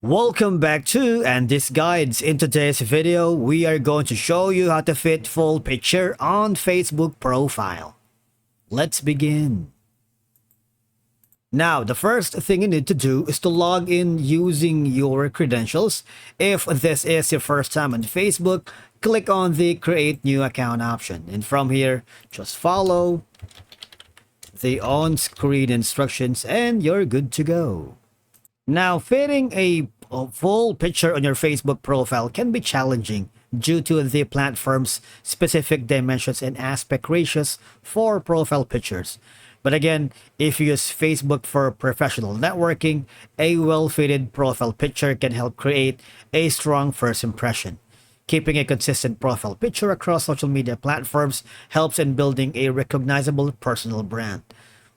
Welcome back to Andy's Guides. In today's video, we are going to show you how to fit full picture on Facebook profile. Let's begin. Now, the first thing you need to do is to log in using your credentials. If this is your first time on Facebook, click on the Create New Account option. And from here, just follow the on-screen instructions and you're good to go. Now, fitting a full picture on your Facebook profile can be challenging due to the platform's specific dimensions and aspect ratios for profile pictures. But again, if you use Facebook for professional networking, a well-fitted profile picture can help create a strong first impression. Keeping a consistent profile picture across social media platforms helps in building a recognizable personal brand.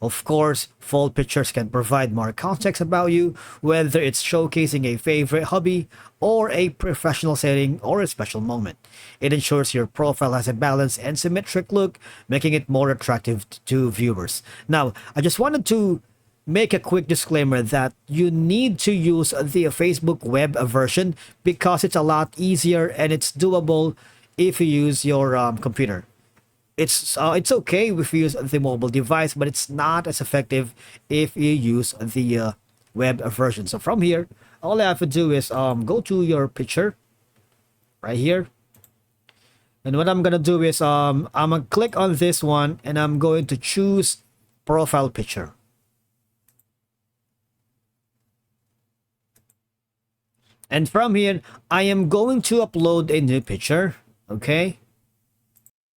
Of course, full pictures can provide more context about you, whether it's showcasing a favorite hobby or a professional setting or a special moment. It ensures your profile has a balanced and symmetric look, making it more attractive to viewers. Now, I just wanted to make a quick disclaimer that you need to use the Facebook web version because it's a lot easier and it's doable if you use your computer. It's okay if you use the mobile device, but it's not as effective if you use the web version. So from here, all I have to do is go to your picture right here. And what I'm gonna do is I'm gonna click on this one and I'm going to choose profile picture. And from here, I am going to upload a new picture. Okay.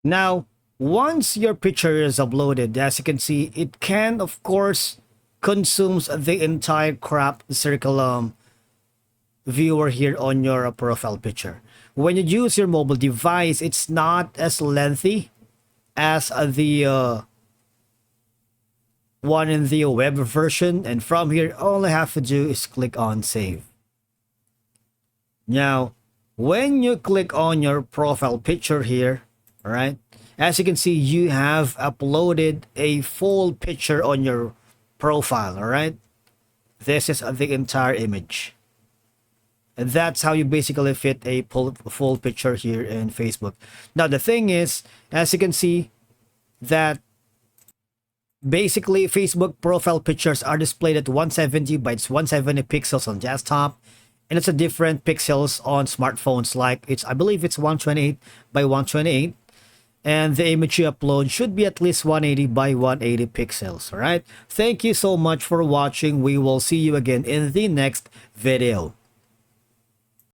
Now, once your picture is uploaded, as you can see, it can, of course, consumes the entire crop circle viewer here on your profile picture. When you use your mobile device, it's not as lengthy as the one in the web version. And from here, all I have to do is click on save. Now, when you click on your profile picture here, all right, as you can see, you have uploaded a full picture on your profile, all right? This is the entire image. And that's how you basically fit a full picture here in Facebook. Now, the thing is, as you can see, that basically Facebook profile pictures are displayed at 170 by 170 pixels on desktop. And it's a different pixels on smartphones, like I believe it's 128 by 128. And the image you upload should be at least 180 by 180 pixels. All right. Thank you so much for watching. We will see you again in the next video.